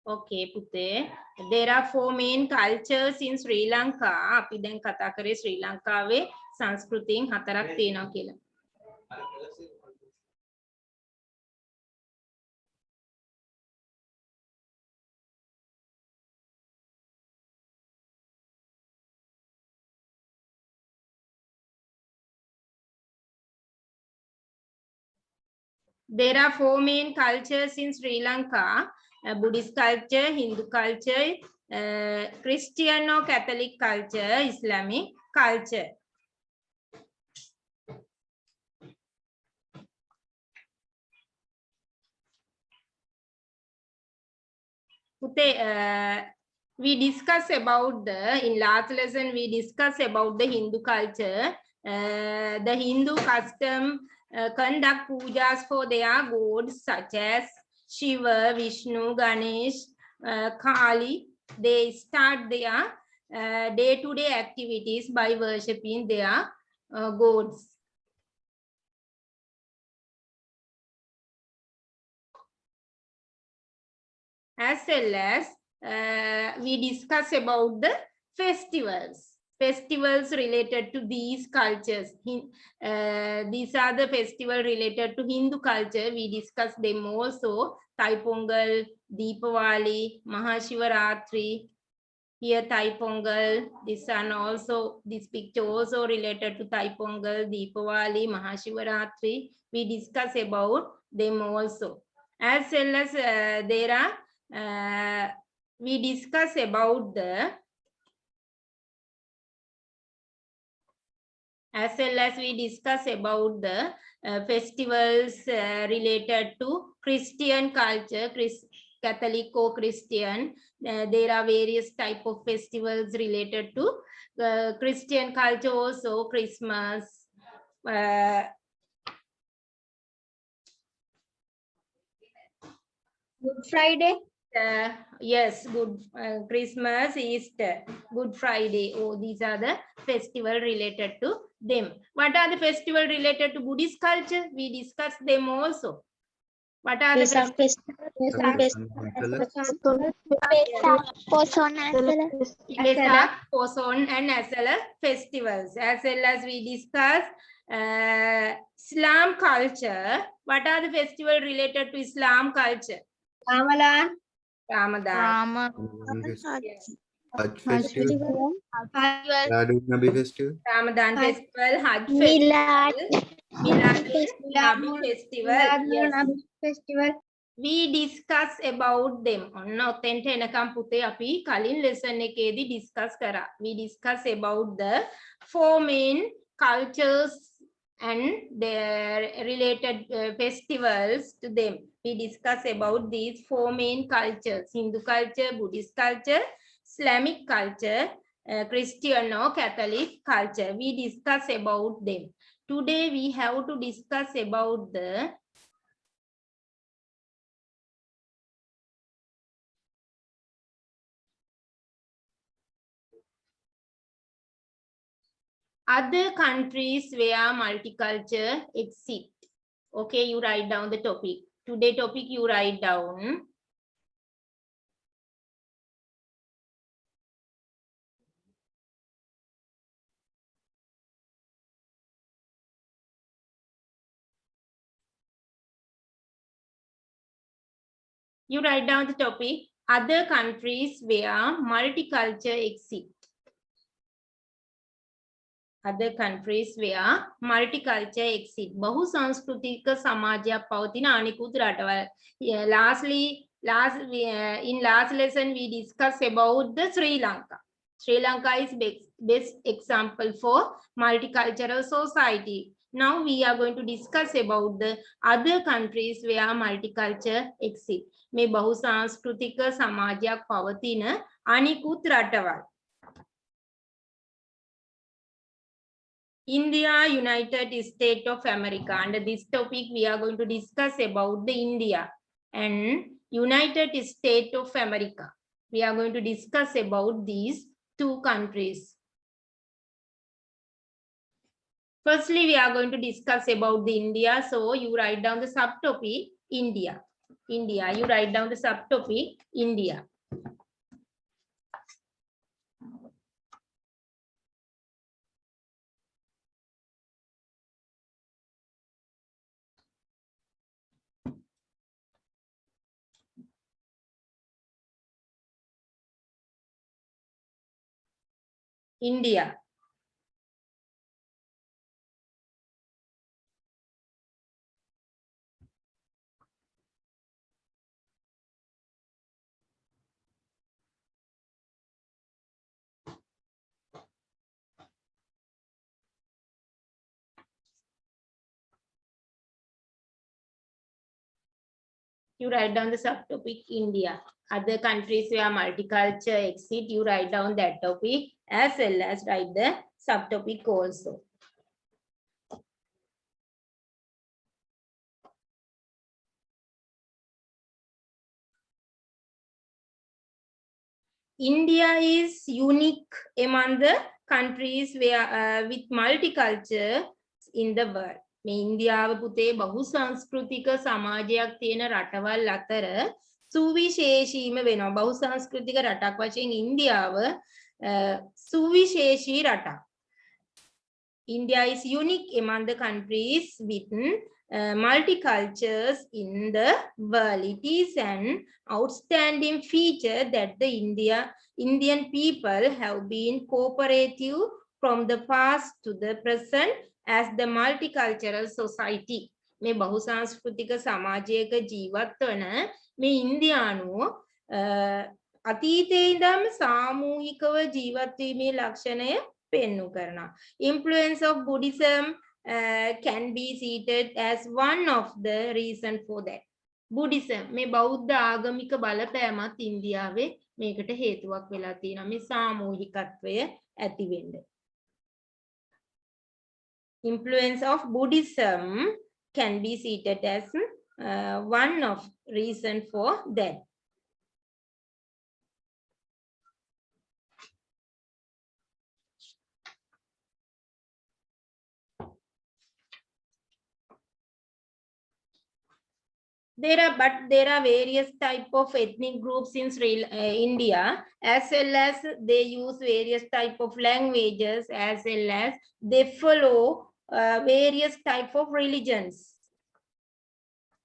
Okay, Pute. There are 4 main cultures in Sri Lanka. අපි දැන් කතා කරේ ශ්‍රී ලංකාවේ සංස්කෘතීන් 4ක් තියෙනවා කියලා. There are 4 main cultures in Sri Lanka: Buddhist culture, Hindu culture, Christian or Catholic culture, Islamic culture. We discussed about in last lesson we discussed about the Hindu culture. The Hindu custom conduct pujas for their gods such as Shiva, Vishnu, Ganesh, Kali. They start their day-to-day activities by worshipping their gods. As well as we discuss about the festivals related to these cultures. These are the festivals related to Hindu culture. We discuss them also: Thai-Pongal, Deepavali, Mahashivaratri. Here Thai-Pongal, this picture also related to Thai-Pongal, Deepavali, Mahashivaratri. We discuss about them also. As well as there are we discuss about the festivals related to Christian culture, Catholic or Christian. There are various type of festivals related to Christian culture also: Christmas, Good Friday. Yes, Christmas, Easter, Good Friday. Oh, these are the festival related to them. What are the festival related to Buddhist culture? We discussed them also. What are the festivals? Poson and Asala festivals. As well as we discuss Islam culture. What are the festivals related to Islam culture? Ramadan. Hajj festival, Nabi festival, Ramadan festival, Hajj festival, Milad Nabi festival. We discuss about them. ඔතෙන්ට එනකම් පුතේ අපි කලින් lesson එකේදී discuss කරා. We discuss about the 4 main cultures and their related festivals to them. We discuss about these 4 main cultures: Hindu culture, Buddhist culture, Islamic culture, Christian or Catholic culture. We discuss about them. Today we have to discuss about the other countries where multicultural exists. Okay, you write down the topic. Today topic you write down. You write down the topic: other countries where multicultural exists. Other countries where multicultural exists. बहु सांस्कृतिक समाजයක් පවතින අනිකුත් රටවල්. Lastly, in last lesson we discussed about the Sri Lanka. Sri Lanka is best example for multicultural society. Now we are going to discuss about the other countries where multicultural exists. මේ बहु सांस्कृतिක සමාජයක් පවතින අනිකුත් රටවල්. India, United States of America. Under this topic, we are going to discuss about the India and United States of America. We are going to discuss about these 2 countries. Firstly, we are going to discuss about the India. So you write down the subtopic India. India. You write down the subtopic India. India. You write down the subtopic India. Other countries where multicultural exist, you write down that topic as well as write the subtopic also. India is unique among the countries where with multicultural in the world. මේ ඉන්දියාව පුතේ බහුසංස්කෘතික සමාජයක් තියෙන රටවල් අතර සුවිශේෂීම වෙනවා. බහුසංස්කෘතික රටක් වශයෙන් ඉන්දියාව සුවිශේෂී රටක්. India is unique among the countries with multicultures in the world. It is an outstanding feature that the Indian people have been cooperative from the past to the present as the multicultural society. මේ බහුසංස්කෘතික සමාජයක ජීවත් වන මේ ඉන්දියානුව අතීතයේ ඉඳන්ම සාමූහිකව ජීවත් වීමේ ලක්ෂණය පෙන්වු කරනවා. Influence of Buddhism can be cited as one of the reason for that. Buddhism මේ බෞද්ධ ආගමික බලපෑමත් ඉන්දියාවේ මේකට හේතුවක් වෙලා තියෙනවා. මේ සාමූහිකත්වය ඇති වෙන්න. Influence of Buddhism can be cited as one of reason for that. There are various type of ethnic groups in India, as well as they use various type of languages, as well as they follow various type of religions.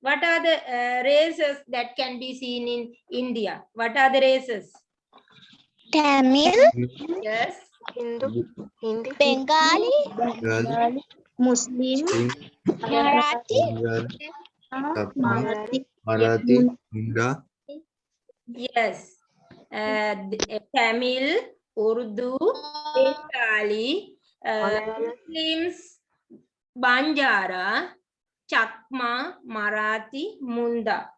What are the races that can be seen in India? What are the races? Tamil, Yes. Hindi, Bengali, Muslim, Marathi, Marathi, Hunda. Yes. Tamil, Urdu, Bengali, Muslims, Banjara, Chakma, Marathi, Munda.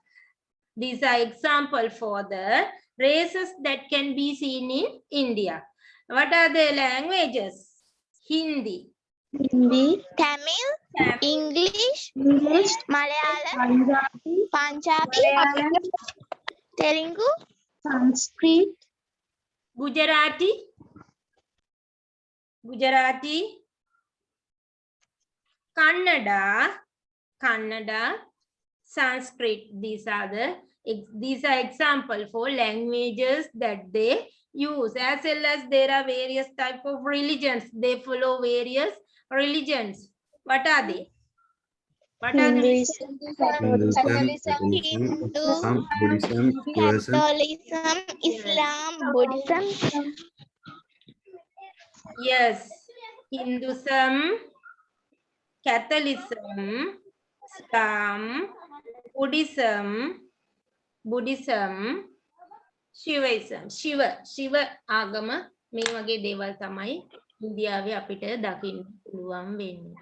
These are examples for the races that can be seen in India. What are the languages? Hindi, Tamil, English, Malayalam, Punjabi, Telugu, Sanskrit, Gujarati, Kannada, Sanskrit. These are example for languages that they use, as well as there are various type of religions. They follow various religions. What are they? What are the Hinduism, Catholicism, Buddhism, Judaism. Catholicism, Islam, Buddhism. Yes, Hinduism, Catholicism, Islam, Buddhism, Shivaism. Shiva ආගම මේ වගේ දේවල් තමයි ඉන්දියාවේ අපිට දකින්න පුළුවන් වෙන්නේ.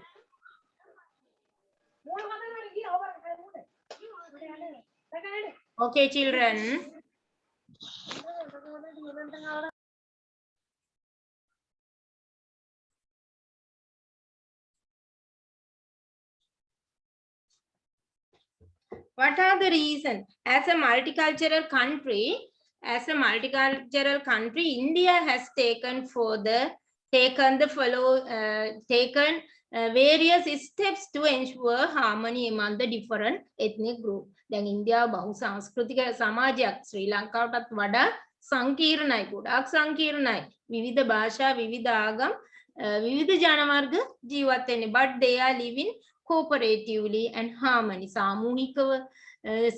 Okay, children. What are the reasons? As a multicultural country, India has taken for the taken various steps to ensure harmony among the different ethnic group. දැන් ඉන්දියාව බහුසංස්කෘතික සමාජයක් ශ්‍රී ලංකාවටත් වඩා සංකීර්ණයි ගොඩාක් සංකීර්ණයි විවිධ භාෂා විවිධ ආගම් විවිධ ජන වර්ග ජීවත් වෙන්නේ but they are living cooperatively and harmony සාමූහිකව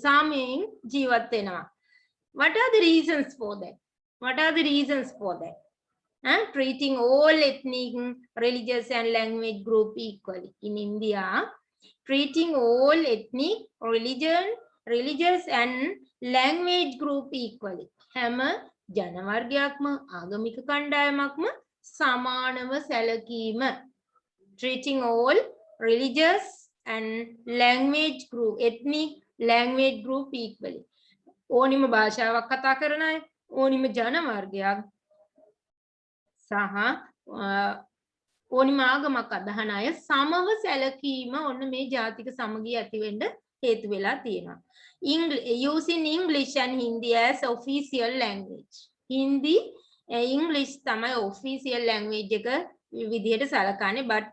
සාමයෙන් ජීවත් වෙනවා. What are the reasons for that? Treating all ethnic, religious and language group equally. In India, treating all ethnic, religious and language group equally. හැම ජන වර්ගයක්ම ආගමික කණ්ඩායමක්ම සමානව සැලකීම. Treating all religious and language group, ethnic language group equally. ඕනිම භාෂාවක් කතා කරන අය, ඕනිම ජන වර්ගයක් සහ ඕනිම ආගමක් අදහන අය සමව සැලකීම ඔන්න මේ ජාතික සමගිය ඇති වෙන්න හේතු වෙලා තියෙනවා. Using English and Hindi as official language. Hindi English තමයි official language එක විදිහට සලකන්නේ but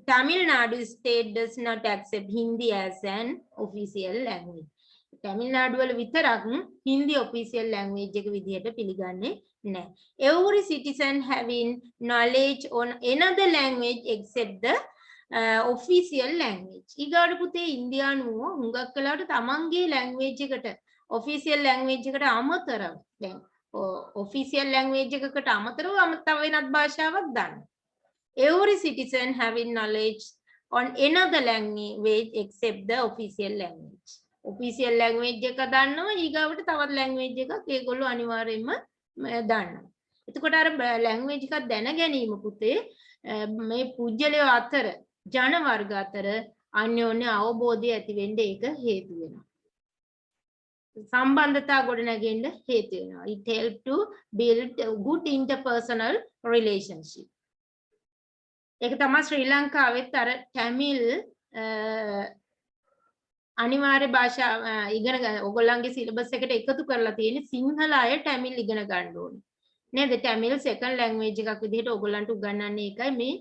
Tamil Nadu state does not accept Hindi as an official language. Tamil Nadu වල විතරක් Hindi official language එක විදිහට පිළිගන්නේ නැහැ. Every citizen having knowledge on another language except the official language. ඊගාට පුතේ ඉන්දියානුව හුඟක් වෙලාවට තමන්ගේ language එකට official language එකට අමතරව දැන් official language එකකට අමතරව තව වෙනත් භාෂාවක් දාන්න. Every citizen having knowledge on another language except the official language. Official language එක දන්නවා ඊගාවට තවත් language එකක් ඒගොල්ලෝ අනිවාර්යයෙන්ම දන්නවා. එතකොට අර language එකක් දැන ගැනීම පුතේ මේ පුජ්‍යලයෝ අතර ජන වර්ග අතර අන්‍යෝන්‍ය අවබෝධය ඇති වෙන්න ඒක හේතු වෙනවා. සම්බන්ධතා ගොඩනැගෙන්න හේතු වෙනවා. It help to build a good interpersonal relationship. ඒක තමයි ශ්‍රී ලංකාවෙත් අර තමිල් අනිවාර්ය භාෂා ඉගෙන ගන්න ඔයගොල්ලන්ගේ සිලබස් එකට එකතු කරලා තියෙන්නේ සිංහල අය තමිල් ඉගෙන ගන්න ඕනේ. නේද? තමිල් සෙකන්ඩ් ලැන්ග්වේජ් එකක් විදිහට ඔයගොල්ලන්ට උගන්වන්නේ ඒකයි මේ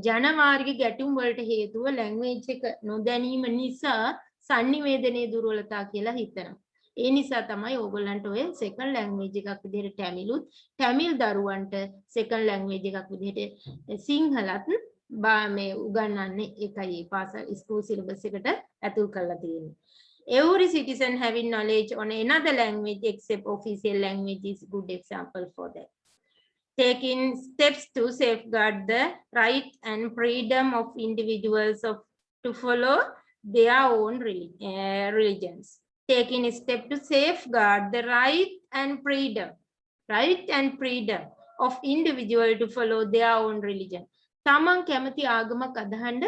ජනවාර්ගික ගැටුම් වලට හේතුව ලැන්ග්වේජ් එක නොදැනීම නිසා sannivedanaye දුර්වලතා කියලා හිතනවා. ඒ නිසා තමයි ඕගොල්ලන්ට ඔය සෙකන්ඩ් ලැන්ග්වේජ් එකක් විදිහට තමිලුත් තමිල් දරුවන්ට සෙකන්ඩ් ලැන්ග්වේජ් එකක් විදිහට සිංහලත් මේ උගන්වන්නේ ඒකයි පාසල් ස්කූල් සිලබස් එකට ඇතුල් කරලා තියෙන්නේ. Every citizen having knowledge on another language except official language is a good example for that. Taking steps to safeguard the right and freedom of individuals to follow their own religions. Taking a step to safeguard the right and freedom of individual to follow their own religion. තමන් කැමති ආගමක් අදහන්න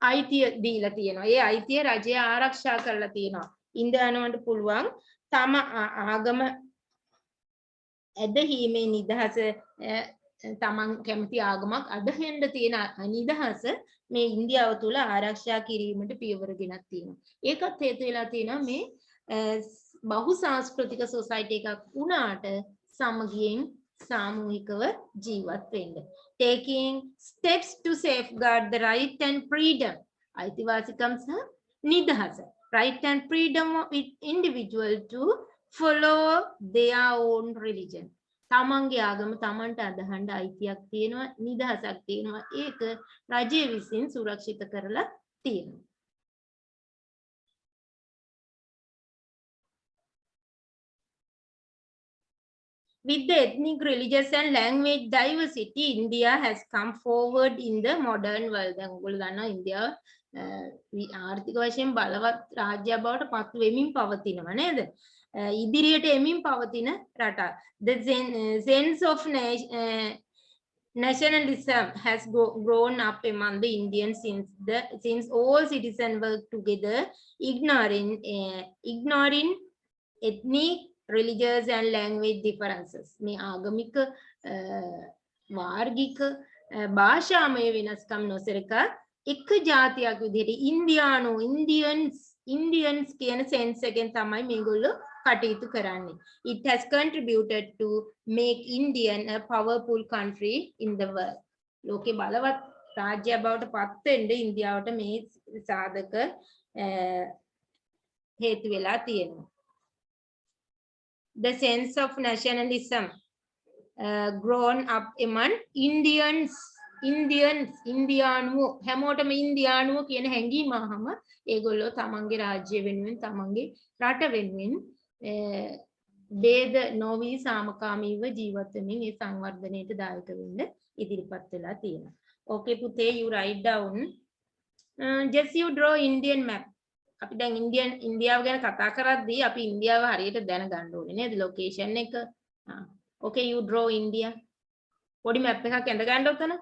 අයිතිය දීලා තියෙනවා. ඒ අයිතිය රජය ආරක්ෂා කරලා තියෙනවා. ඉන්දියානුවන්ට පුළුවන් තම ආගම ඇදහිීමේ නිදහස තමන් කැමති ආගමක් අදහෙන්න තියෙන නිදහස මේ ඉන්දියාව තුළ ආරක්ෂා කිරීමට පියවර ගෙනත් තියෙනවා. ඒකත් හේතු වෙලා තියෙනවා මේ බහුසංස්කෘතික සොසයිටි එකක් වුණාට සමගියෙන් සාමූහිකව ජීවත් වෙන්න. Taking steps to safeguard the right and freedom. අයිතිවාසිකම් සහ නිදහස. Right and freedom of individual to follow their own religion. තමන්ගේ ආගම තමන්ට අදහන්න අයිතියක් තියෙනවා, නිදහසක් තියෙනවා. ඒක රජය විසින් සුරක්ෂිත කරලා තියෙනවා. With the ethnic, religious and language diversity, India has come forward in the modern world. දැන් ඔයගොල්ලෝ දන්නවා ඉන්දියාව ආර්ථික වශයෙන් බලවත් රාජ්‍යයක් බවට පත් වෙමින් පවතිනවා නේද? ඉදිරියට එමින් පවතින රටක්. The sense of nationalism has grown up among the Indians since all citizens work together, ignoring ethnic, religious and language differences. මේ ආගමික වාර්ගික භාෂාමය වෙනස්කම් නොසලකා එක ජාතියක් විදිහට ඉන්දියානු ඉන්දියන්ස් කියන සෙන්ස් එකෙන් තමයි මේගොල්ලෝ කටයුතු කරන්නේ. It has contributed to make Indian a powerful country in the world. ලෝකේ බලවත් රාජ්‍යයක් බවට පත් වෙන්න ඉන්දියාවට මේ සාධක හේතු වෙලා තියෙනවා. The sense of nationalism grown up among ඉන්දියානුවෝ හැමෝටම ඉන්දියානුවෝ කියන හැඟීම ආවම ඒගොල්ලෝ තමන්ගේ රාජ්‍ය වෙනුවෙන් තමන්ගේ රට වෙනුවෙන් ભેද නොවි සාමකාමීව ජීවත් වෙමින් ඒ සංවර්ධනයට දායක වෙන්න ඉදිරිපත් වෙලා තියෙනවා. Okay පුතේ, you write down just you draw Indian map. අපි දැන් ඉන්දියාව ගැන කතා කරද්දී අපි ඉන්දියාව හරියට දැනගන්න ඕනේ නේද? ලොකේෂන් එක. Okay, you draw India. පොඩි මැප් එකක් ඇඳ ගන්න උතන.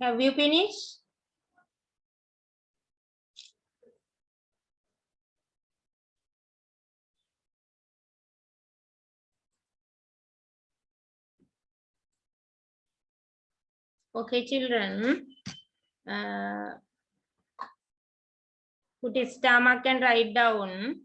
Have you finished? Okay, children. Put a stomach and write down.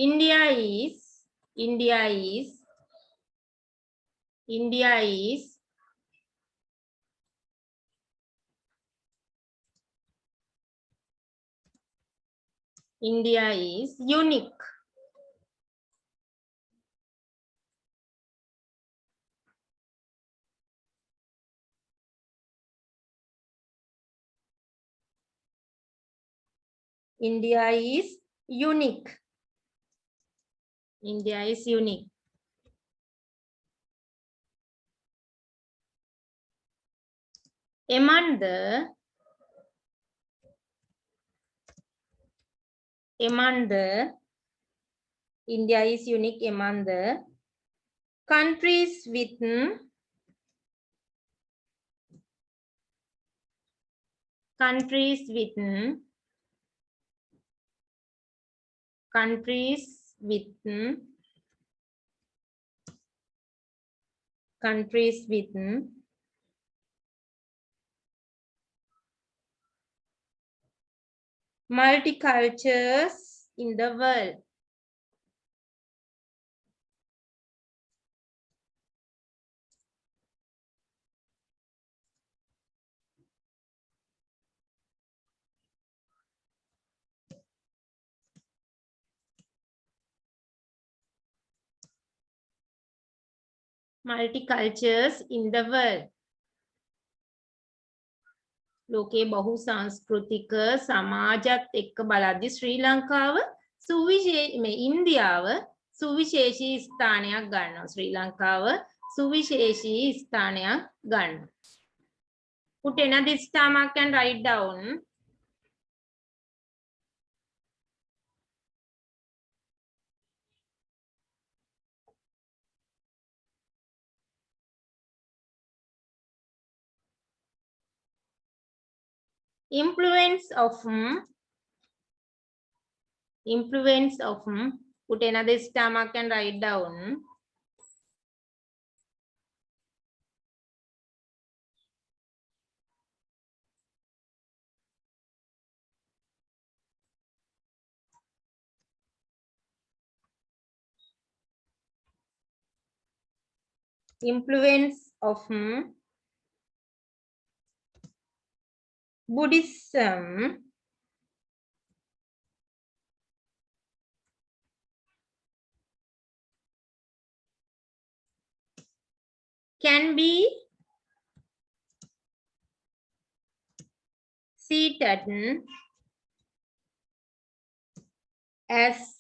India is India is unique. India is unique. India is unique. Among the India is unique among the countries with multicultures in the world. Multicultures in the world. ලෝකේ බහු සංස්කෘතික සමාජත් එක්ක බලද්දී ශ්‍රී ලංකාව ඉන්දියාව සුවිශේෂී ස්ථානයක් ගන්නවා. ශ්‍රී ලංකාව සුවිශේෂී ස්ථානයක් ගන්නවා. Put another stomach and write down. Influence of Influence of, put another star mark and write down. Influence of Buddhism can be cited as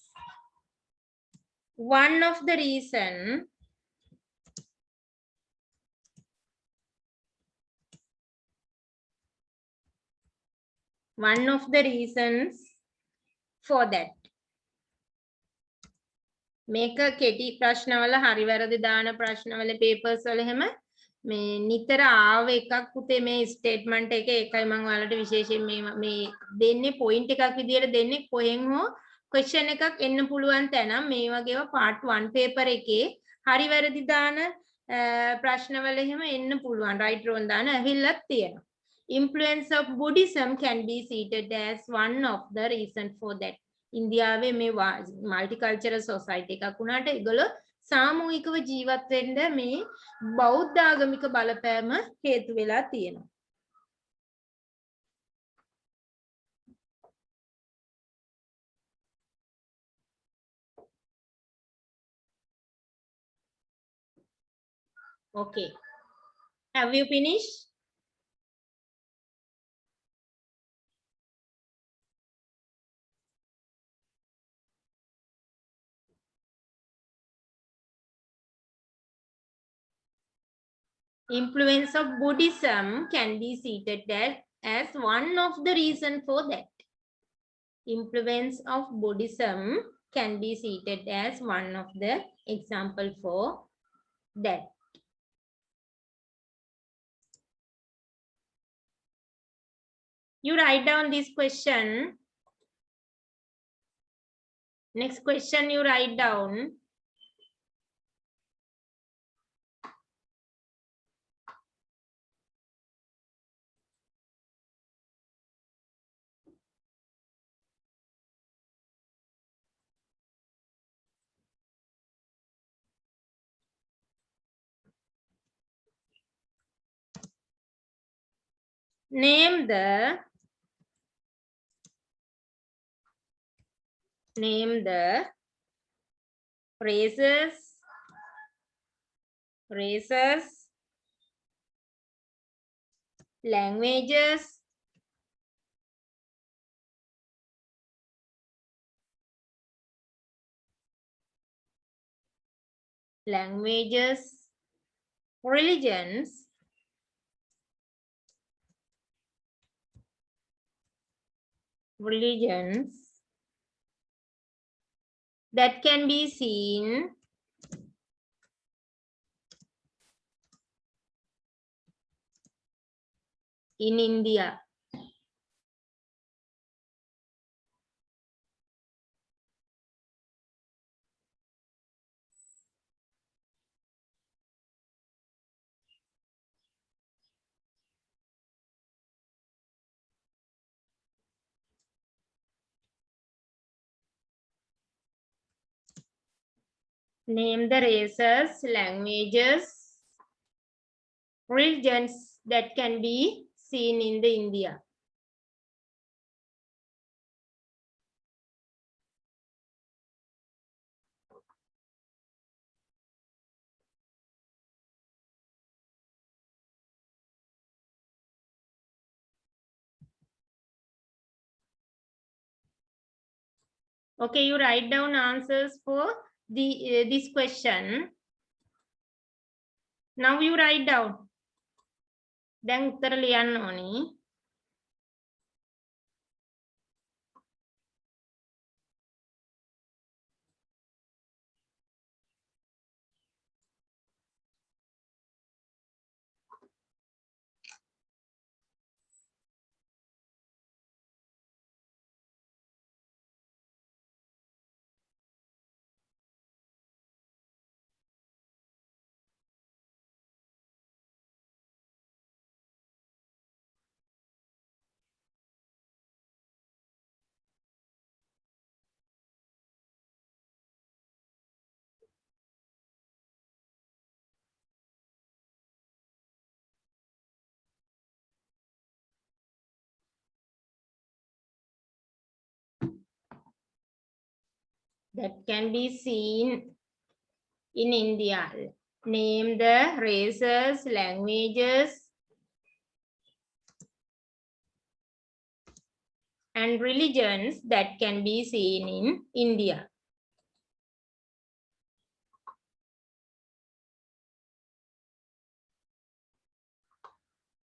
one of the reason reasons for that. මේක කෙටි ප්‍රශ්නවල හරි වැරදි දාන ප්‍රශ්නවල papers වල එහෙම මේ නිතර ආව එකක් පුතේ මේ ස්ටේට්මන්ට් එක ඒකයි මම ඔයාලට විශේෂයෙන් මේ දෙන්නේ පොයින්ට් එකක් විදියට දෙන්නේ කොහෙන් හෝ ක්වෙස්චන් එකක් එන්න පුළුවන් තැන මේ වගේව part 1 paper එකේ හරි වැරදි දාන ප්‍රශ්නවල එහෙම එන්න පුළුවන් right wrong දාන ඇහිල්ලක් තියෙනවා. Influence of Buddhism can be cited as one of the reason for that. ඉන්දියාවේ මේ මල්ටිකල්චරල් සොසයිටි එකක් වුණාට ඒගොල්ලෝ සාමූහිකව ජීවත් වෙන්න මේ බෞද්ධ ආගමික බලපෑම හේතු වෙලා තියෙනවා. Okay. Have you finished? Influence of Buddhism can be cited as one of the reason for that. Influence of Buddhism can be cited as one of the example for that. You write down this question. Next question you write down. Name the phrases, languages, religions, that can be seen in India. Name the races, languages, religions that can be seen in the India. Okay, you write down answers for this question. Now you write down. දැන් උත්තර ලියන්න ඕනි. that can be seen in India. Name the races, languages, and religions that can be seen in India.